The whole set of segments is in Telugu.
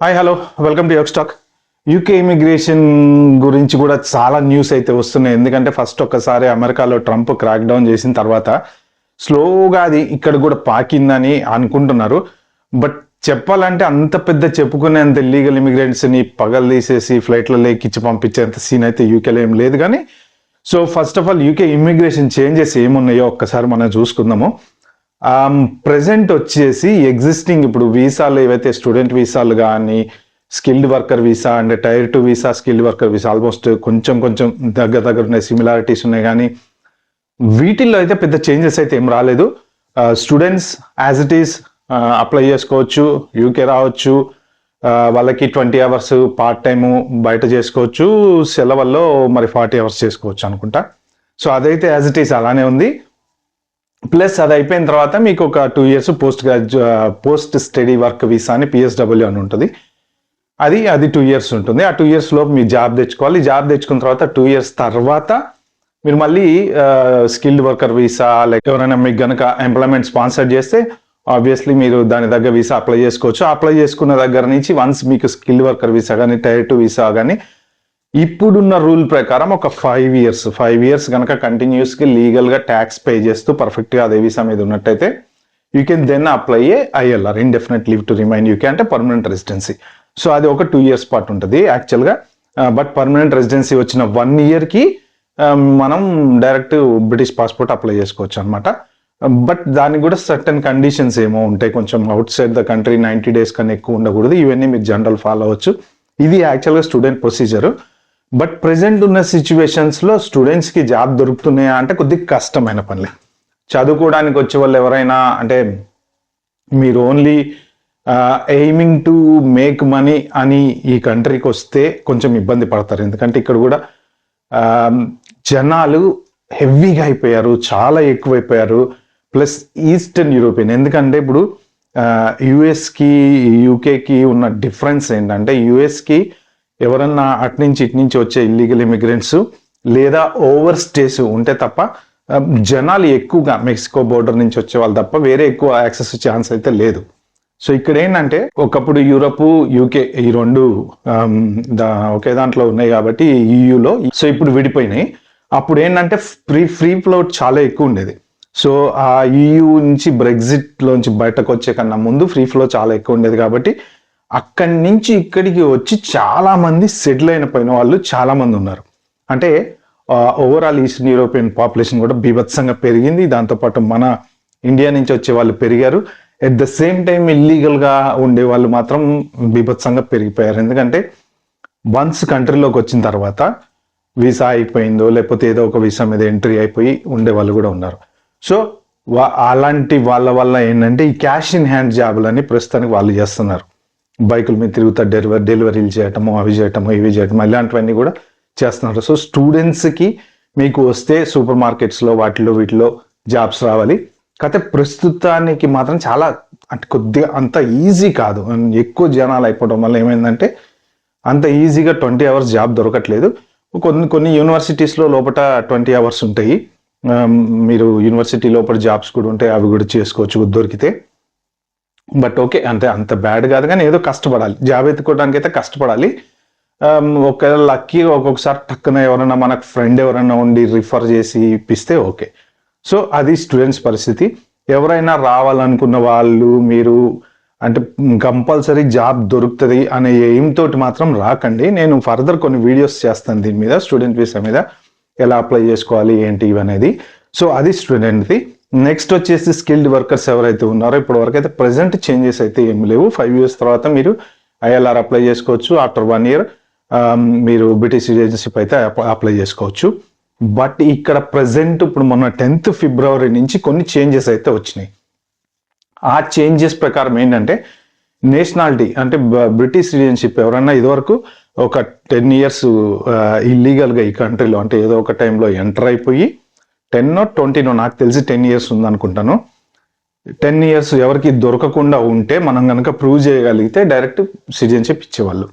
Hi hello welcome to yog stack. UK immigration గురించి కూడా చాలా న్యూస్ అయితే వస్తున్నాయి. ఎందుకంటే ఫస్ట్ ఒక్కసారి అమెరికాలో ట్రంప్ క్రాక్ డౌన్ చేసిన తర్వాత స్లోగా అది ఇక్కడ కూడా పాకిందని అనుకుంటున్నారు. బట్ చెప్పాలంటే అంత పెద్ద చెప్పుకునేంత ఇల్లీగల్ ఇమిగ్రెంట్స్ని పగలు తీసేసి ఫ్లైట్లలో ఎక్కించి పంపించేంత సీన్ అయితే యూకేలో ఏం లేదు. కానీ so first of all UK immigration changes ఏమున్నాయో ఒక్కసారి మనం చూసుకుందాము. ప్రెజెంట్ వచ్చేసి ఎగ్జిస్టింగ్ ఇప్పుడు వీసాలు ఏవైతే స్టూడెంట్ వీసాలు కానీ skilled worker visa and tier 2 visa skilled worker visa almost కొంచెం దగ్గర ఉన్నాయి, సిమిలారిటీస్ ఉన్నాయి. కానీ వీటిల్లో అయితే పెద్ద చేంజెస్ అయితే ఏం రాలేదు. Students as it is apply చేసుకోవచ్చు, యూకే రావచ్చు, వాళ్ళకి 20 అవర్స్ పార్ట్ టైము బయట చేసుకోవచ్చు, సెలవుల్లో మరి 40 అవర్స్ చేసుకోవచ్చు అనుకుంటా. సో అదైతే యాజ్ ఇట్ ఈస్ అలానే ఉంది. ప్లస్ అది అయిపోయిన తర్వాత మీకు ఒక 2 years post study work visa అని PSW అని ఉంటుంది. అది 2 years ఉంటుంది. ఆ 2 years లోపు మీరు జాబ్ తెచ్చుకోవాలి. జాబ్ తెచ్చుకున్న తర్వాత 2 years తర్వాత మీరు మళ్ళీ స్కిల్డ్ వర్కర్ వీసా లైక్ ఎవరైనా మీకు గనక ఎంప్లాయ్మెంట్ స్పాన్సర్ చేస్తే ఆబ్వియస్లీ మీరు దాని దగ్గర వీసా అప్లై చేసుకోవచ్చు. అప్లై చేసుకున్న దగ్గర నుంచి వన్స్ మీకు స్కిల్డ్ వర్కర్ వీసా కానీ టైర్ 2 వీసా కానీ ఇప్పుడున్న రూల్ ప్రకారం ఒక 5 years కనుక కంటిన్యూస్గా లీగల్గా ట్యాక్స్ పే చేస్తూ పర్ఫెక్ట్గా అదే వీసా మీద ఉన్నట్టయితే you can then apply ILR, indefinite leave to remain UK, అంటే పర్మనెంట్ రెసిడెన్సీ. సో అది ఒక 2 years పాటు ఉంటుంది యాక్చువల్గా. బట్ పర్మనెంట్ రెసిడెన్సీ వచ్చిన 1 yearకి మనం డైరెక్ట్ బ్రిటిష్ పాస్పోర్ట్ అప్లై చేసుకోవచ్చు అనమాట. బట్ దానికి కూడా సర్టన్ కండిషన్స్ ఏమో ఉంటాయి. కొంచెం out side the country 90 days కన్నా ఎక్కువ ఉండకూడదు. ఇవన్నీ మీరు జనరల్ ఫాలో అవ్వచ్చు. ఇది యాక్చువల్గా స్టూడెంట్ ప్రొసీజర్. బట్ ప్రెసెంట్ ఉన్న సిచ్యువేషన్స్లో స్టూడెంట్స్కి జాబ్ దొరుకుతున్నాయా అంటే కొద్దిగా కష్టమైన పనులే. చదువుకోవడానికి వచ్చే వాళ్ళు ఎవరైనా అంటే మీరు only aiming to make money అని ఈ కంట్రీకి వస్తే కొంచెం ఇబ్బంది పడతారు. ఎందుకంటే ఇక్కడ కూడా జనాలు హెవీగా అయిపోయారు, చాలా ఎక్కువైపోయారు. ప్లస్ ఈస్టర్న్ యూరోపియన్, ఎందుకంటే ఇప్పుడు యుఎస్కి యూకేకి ఉన్న డిఫరెన్స్ ఏంటంటే యుఎస్కి ఎవరన్నా అటు నుంచి వచ్చే ఇల్లీగల్ ఇమిగ్రెంట్స్ లేదా ఓవర్ స్టేస్ ఉంటే తప్ప జనాలు ఎక్కువగా మెక్సికో బోర్డర్ నుంచి వచ్చే వాళ్ళు తప్ప వేరే ఎక్కువ యాక్సెస్ ఛాన్స్ అయితే లేదు. సో ఇక్కడ ఏంటంటే ఒకప్పుడు యూరోప్ యూకే ఈ రెండు ఒకే దాంట్లో ఉన్నాయి కాబట్టి EUలో. సో ఇప్పుడు విడిపోయినాయి. అప్పుడు ఏంటంటే ఫ్రీ ఫ్లోట్ చాలా ఎక్కువ ఉండేది. సో ఆ EU నుంచి బ్రెగ్జిట్లోంచి బయటకు వచ్చే కన్నా ముందు ఫ్రీ ఫ్లో చాలా ఎక్కువ ఉండేది కాబట్టి అక్కడి నుంచి ఇక్కడికి వచ్చి చాలా మంది సెటిల్ అయిపోయిన వాళ్ళు చాలా మంది ఉన్నారు. అంటే ఓవరాల్ ఈస్టర్న్ యూరోపియన్ పాపులేషన్ కూడా బీభత్సంగా పెరిగింది. దాంతోపాటు మన ఇండియా నుంచి వచ్చే వాళ్ళు పెరిగారు. ఎట్ ద సేమ్ టైం ఇల్లీగల్గా ఉండే వాళ్ళు మాత్రం బీభత్సంగా పెరిగిపోయారు. ఎందుకంటే వన్స్ కంట్రీలోకి వచ్చిన తర్వాత వీసా అయిపోయిందో లేకపోతే ఏదో ఒక వీసా మీద ఎంట్రీ అయిపోయి ఉండే వాళ్ళు కూడా ఉన్నారు. సో అలాంటి వాళ్ళ వల్ల ఏంటంటే ఈ క్యాష్ ఇన్ హ్యాండ్ జాబులని ప్రస్తుతానికి వాళ్ళు చేస్తున్నారు. బైకుల మీద తిరుగుతా డెలివరీలు చేయటము, అవి చేయటము, ఇవి చేయటము, ఇలాంటివన్నీ కూడా చేస్తున్నారు. సో స్టూడెంట్స్కి మీకు వస్తే సూపర్ మార్కెట్స్లో వీటిలో జాబ్స్ రావాలి. కాకపోతే ప్రస్తుతానికి మాత్రం చాలా అంటే కొద్దిగా అంత ఈజీ కాదు. ఎక్కువ జనాలు అయిపోవడం వల్ల ఏమైందంటే అంత ఈజీగా 20 hours జాబ్ దొరకట్లేదు. కొన్ని యూనివర్సిటీస్లో లోపల 20 hours ఉంటాయి. మీరు యూనివర్సిటీ లోపల జాబ్స్ కూడా ఉంటాయి, అవి కూడా చేసుకోవచ్చు దొరికితే. బట్ ఓకే, అంత బ్యాడ్ కాదు. కానీ ఏదో కష్టపడాలి, జాబ్ ఎత్తుకోవడానికి అయితే కష్టపడాలి. ఒకవేళ లక్కీ ఒక్కొక్కసారి టక్కున ఎవరైనా మనకు ఫ్రెండ్ ఎవరైనా ఉండి రిఫర్ చేసి ఇప్పిస్తే ఓకే. సో అది స్టూడెంట్స్ పరిస్థితి. ఎవరైనా రావాలనుకున్న వాళ్ళు మీరు అంటే కంపల్సరీ జాబ్ దొరుకుతుంది అనే ఎయిమ్ తోటి మాత్రం రాకండి. నేను ఫర్దర్ కొన్ని వీడియోస్ చేస్తాను దీని మీద, స్టూడెంట్ వీసా మీద ఎలా అప్లై చేసుకోవాలి ఏంటి ఇవనేది. సో అది స్టూడెంట్ది. నెక్స్ట్ వచ్చేసి స్కిల్డ్ వర్కర్స్ ఎవరైతే ఉన్నారో ఇప్పటి వరకు అయితే ప్రెసెంట్ చేంజెస్ అయితే ఏమి లేవు. 5 years తర్వాత మీరు ILR అప్లై చేసుకోవచ్చు. ఆఫ్టర్ 1 year మీరు బ్రిటిష్ సిటిజన్షిప్ అయితే అప్లై చేసుకోవచ్చు. బట్ ఇక్కడ ప్రెసెంట్ ఇప్పుడు మొన్న 10th February నుంచి కొన్ని చేంజెస్ అయితే వచ్చినాయి. ఆ చేంజెస్ ప్రకారం ఏంటంటే నేషనాలిటీ అంటే బ్రిటిష్ సిటిజన్షిప్ ఎవరన్నా ఇదివరకు ఒక 10 years ఇల్లీగల్గా ఈ కంట్రీలో అంటే ఏదో ఒక టైంలో ఎంటర్ అయిపోయి 10 or 20 నాకు తెలిసి 10 years ఉందనుకుంటాను. 10 years ఎవరికి దొరకకుండా ఉంటే మనం కనుక ప్రూవ్ చేయగలిగితే డైరెక్ట్ సిటిజన్షిప్ ఇచ్చేవాళ్ళు.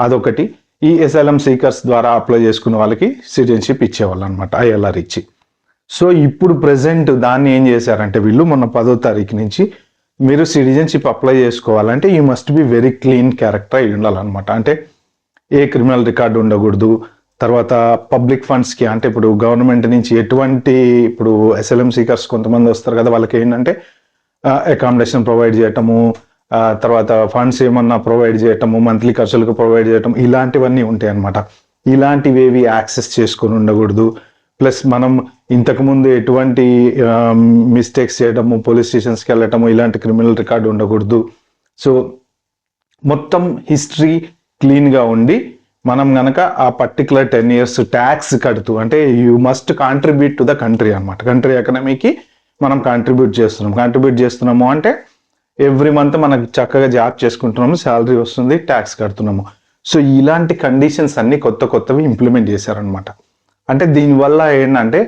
అదొకటి. ఈ అసైలం సీకర్స్ ద్వారా అప్లై చేసుకున్న వాళ్ళకి సిటిజన్షిప్ ఇచ్చేవాళ్ళు అనమాట, ILR ఇచ్చి. సో ఇప్పుడు ప్రెసెంట్ దాన్ని ఏం చేశారంటే వీళ్ళు మొన్న 10వ తారీఖు నుంచి మీరు సిటిజన్షిప్ అప్లై చేసుకోవాలంటే you must be very clean character అయి ఉండాలన్నమాట. అంటే ఏ క్రిమినల్ రికార్డు ఉండకూడదు. తర్వాత పబ్లిక్ ఫండ్స్కి అంటే ఇప్పుడు గవర్నమెంట్ నుంచి ఎటువంటి ఇప్పుడు అసైలం సీకర్స్ కొంతమంది వస్తారు కదా, వాళ్ళకి ఏంటంటే అకామిడేషన్ ప్రొవైడ్ చేయటము, తర్వాత ఫండ్స్ ఏమన్నా ప్రొవైడ్ చేయటము, మంత్లీ ఖర్చులకు ప్రొవైడ్ చేయటం, ఇలాంటివన్నీ ఉంటాయి అన్నమాట. ఇలాంటివి ఏవి యాక్సెస్ చేసుకొని ఉండకూడదు. ప్లస్ మనం ఇంతకుముందు ఎటువంటి మిస్టేక్స్ చేయడము, పోలీస్ స్టేషన్స్కి వెళ్ళటము, ఇలాంటి క్రిమినల్ రికార్డు ఉండకూడదు. సో మొత్తం హిస్టరీ క్లీన్గా ఉండి మనం గనక ఆ పర్టికులర్ 10 years ట్యాక్స్ కడుతూ, అంటే you must contribute to the country అనమాట. కంట్రీ ఎకనమీకి మనం కాంట్రిబ్యూట్ చేస్తున్నాము అంటే ఎవ్రీ మంత్ మనకు చక్కగా జాబ్ చేసుకుంటున్నాము, శాలరీ వస్తుంది, ట్యాక్స్ కడుతున్నాము. సో ఇలాంటి కండిషన్స్ అన్ని కొత్తవి ఇంప్లిమెంట్ చేశారనమాట. అంటే దీనివల్ల ఏంటంటే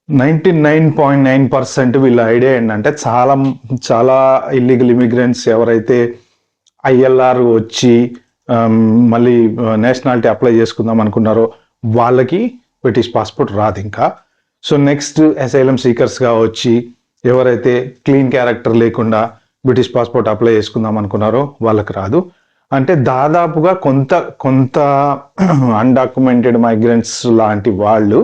99.9% వీళ్ళ ఐడియా ఏంటంటే చాలా ఇల్లీగల్ ఇమిగ్రెంట్స్ ఎవరైతే ILR వచ్చి మళ్ళీ నేషనాలిటీ అప్లై చేసుకుందాం అనుకున్నారో వాళ్ళకి బ్రిటిష్ పాస్పోర్ట్ రాదు ఇంకా. సో నెక్స్ట్ అసైలం సీకర్స్గా వచ్చి ఎవరైతే క్లీన్ క్యారెక్టర్ లేకుండా బ్రిటిష్ పాస్పోర్ట్ అప్లై చేసుకుందాం అనుకున్నారో వాళ్ళకి రాదు. అంటే దాదాపుగా కొంత అన్డాక్యుమెంటెడ్ మైగ్రెంట్స్ లాంటి వాళ్ళు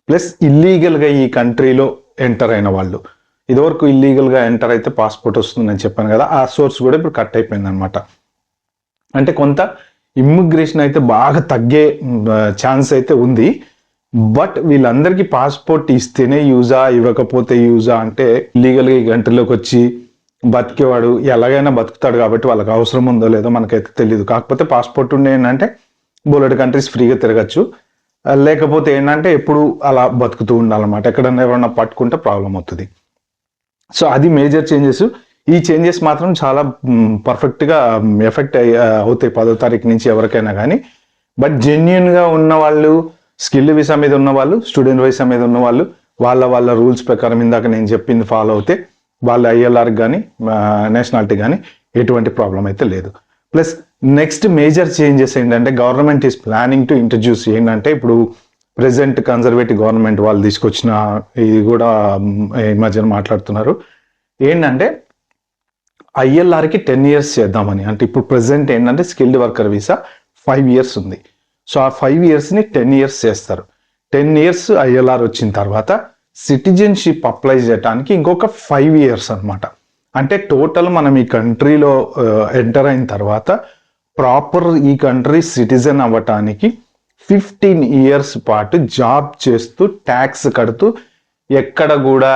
ప్లస్ ఇల్లీగల్గా ఈ కంట్రీలో ఎంటర్ అయిన వాళ్ళు, ఇదివరకు ఇల్లీగల్గా ఎంటర్ అయితే పాస్పోర్ట్ వస్తుందని చెప్పాను కదా, ఆ సోర్స్ కూడా ఇప్పుడు కట్ అయిపోయింది అనమాట. అంటే కొంత ఇమ్మిగ్రేషన్ అయితే బాగా తగ్గే ఛాన్స్ అయితే ఉంది. బట్ వీళ్ళందరికీ పాస్పోర్ట్ ఇస్తేనే యూజా, ఇవ్వకపోతే యూజా అంటే ఇల్లీగల్గా ఈ కంట్రీలోకి వచ్చి బతికేవాడు ఎలాగైనా బతుకుతాడు కాబట్టి వాళ్ళకి అవసరం ఉందో లేదో మనకైతే తెలియదు. కాకపోతే పాస్పోర్ట్ ఉండే ఏంటంటే బోలెడు కంట్రీస్ ఫ్రీగా తిరగచ్చు, లేకపోతే ఏంటంటే ఎప్పుడు అలా బతుకుతూ ఉండాలన్నమాట. ఎక్కడన్నా ఎవరన్నా పట్టుకుంటే ప్రాబ్లం అవుతుంది. సో అది మేజర్ చేంజెస్. ఈ చేంజెస్ మాత్రం చాలా పర్ఫెక్ట్గా ఎఫెక్ట్ అవుతాయి 10వ తారీఖు నుంచి ఎవరికైనా కానీ. బట్ జెన్యున్గా ఉన్న వాళ్ళు, స్కిల్ వీసా మీద ఉన్న వాళ్ళు, స్టూడెంట్ వీసా మీద ఉన్న వాళ్ళు వాళ్ళ రూల్స్ ప్రకారం ఇందాక నేను చెప్పింది ఫాలో అవుతే వాళ్ళ ILRకి కానీ నేషనాలిటీ కానీ ఎటువంటి ప్రాబ్లం అయితే లేదు. ప్లస్ నెక్స్ట్ మేజర్ చేంజెస్ ఏంటంటే government is planning to introduce ఏంటంటే ఇప్పుడు ప్రెసెంట్ కన్జర్వేటివ్ గవర్నమెంట్ వాళ్ళు తీసుకొచ్చిన ఇది కూడా ఈ మధ్యన మాట్లాడుతున్నారు ఏంటంటే ILRకి 10 years చేద్దామని. అంటే ఇప్పుడు ప్రెసెంట్ ఏంటంటే స్కిల్డ్ వర్కర్ వీసా 5 years ఉంది. సో ఆ 5 yearsని 10 years చేస్తారు. 10 years ILR వచ్చిన తర్వాత సిటిజన్షిప్ అప్లై చేయడానికి ఇంకొక 5 years అనమాట. అంటే టోటల్ మనం ఈ కంట్రీలో ఎంటర్ అయిన తర్వాత ప్రాపర్ ఈ కంట్రీ సిటిజన్ అవ్వటానికి 15 years పాటు జాబ్ చేస్తూ ట్యాక్స్ కడుతూ ఎక్కడ కూడా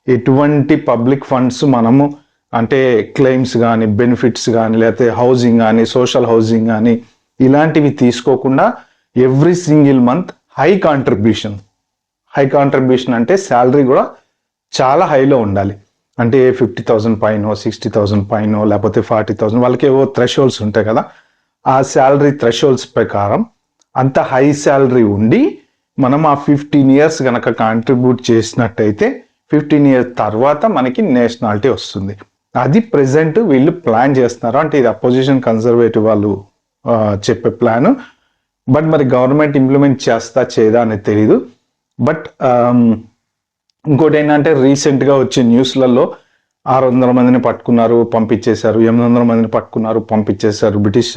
ఎటువంటి పబ్లిక్ ఫండ్స్ మనము అంటే క్లెయిమ్స్ కానీ, బెనిఫిట్స్ కానీ, లేకపోతే హౌసింగ్ కానీ, సోషల్ హౌసింగ్ కానీ ఇలాంటివి తీసుకోకుండా every single month high contribution అంటే శాలరీ కూడా చాలా హైలో ఉండాలి. అంటే 50,000 పైనో, 60,000 పైనో, లేకపోతే 40,000 వాళ్ళకి ఏవో థ్రెషోల్డ్స్ ఉంటాయి కదా, ఆ శాలరీ థ్రెషోల్డ్స్ ప్రకారం అంత హై శాలరీ ఉండి మనం ఆ 15 years కనుక కాంట్రిబ్యూట్ చేసినట్టయితే 15 years తర్వాత మనకి నేషనాలిటీ వస్తుంది. అది ప్రెసెంట్ వీళ్ళు ప్లాన్ చేస్తున్నారు. అంటే ఇది అపోజిషన్ కన్జర్వేటివ్ వాళ్ళు చెప్పే ప్లాన్. బట్ మరి గవర్నమెంట్ ఇంప్లిమెంట్ చేయదా అనేది తెలీదు. బట్ ఇంకోటి ఏంటంటే రీసెంట్గా వచ్చే న్యూస్లలో 600 మందిని పట్టుకున్నారు, పంపించేశారు, 800 మందిని పట్టుకున్నారు, పంపించేశారు. బ్రిటిష్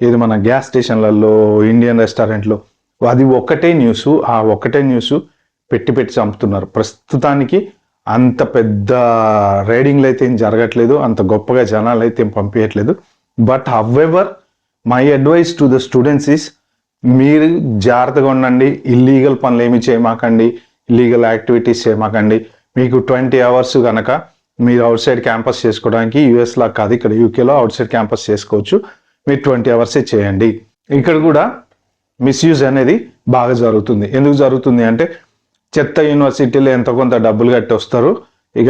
ఏది మన గ్యాస్ స్టేషన్లలో, ఇండియన్ రెస్టారెంట్లో, అది ఒక్కటే న్యూస్. ఆ ఒక్కటే న్యూస్ పెట్టి చంపుతున్నారు. ప్రస్తుతానికి అంత పెద్ద రైడింగ్లు అయితే ఏం జరగట్లేదు, అంత గొప్పగా జనాలు అయితే ఏం పంపించట్లేదు. But however my advice to the students is మీరు జాగ్రత్తగా ఉండండి. ఇల్లీగల్ పనులు ఏమి చేయమాకండి, ఇల్లీగల్ యాక్టివిటీస్ చేయమాకండి. మీకు 20 hours కనుక మీరు అవుట్ సైడ్ క్యాంపస్ చేసుకోవడానికి, యూఎస్లా కాదు ఇక్కడ యూకేలో అవుట్ సైడ్ క్యాంపస్ చేసుకోవచ్చు, మీరు 20 hours చేయండి. ఇక్కడ కూడా మిస్యూజ్ అనేది బాగా జరుగుతుంది. ఎందుకు జరుగుతుంది అంటే చెత్త యూనివర్సిటీలో ఎంతో కొంత డబ్బులు కట్టి వస్తారు, ఇక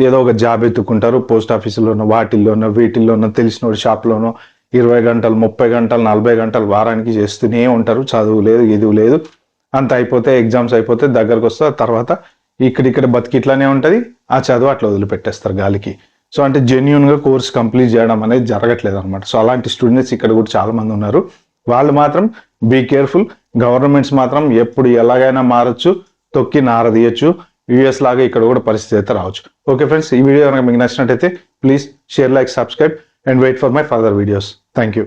ఏదో ఒక జాబ్ ఎత్తుకుంటారు, పోస్ట్ ఆఫీసులోనో, వాటిల్లోనో, వీటిల్లోనో, తెలిసిన షాప్లోనో 20 గంటలు, 30 గంటలు, 40 గంటలు వారానికి చేస్తూనే ఉంటారు. చదువు లేదు, ఇది లేదు. అంత అయిపోతే ఎగ్జామ్స్ అయిపోతే దగ్గరకు వస్తే తర్వాత ఇక్కడ బతికి ఇట్లానే ఉంటుంది, ఆ చదువు అట్లా వదిలిపెట్టేస్తారు గాలికి. సో అంటే జెన్యున్గా కోర్స్ కంప్లీట్ చేయడం అనేది జరగట్లేదు అనమాట. సో అలాంటి స్టూడెంట్స్ ఇక్కడ కూడా చాలా మంది ఉన్నారు. వాళ్ళు మాత్రం బీ కేర్ఫుల్. గవర్నమెంట్స్ మాత్రం ఎప్పుడు ఎలాగైనా మారచ్చు, తొక్కి నారదీయచ్చు. యూఎస్ లాగా ఇక్కడ కూడా పరిస్థితి అయితే రావచ్చు. ఓకే ఫ్రెండ్స్, ఈ వీడియో కనుక మీకు నచ్చినట్టయితే please share, like, subscribe and wait for my further videos. Thank you.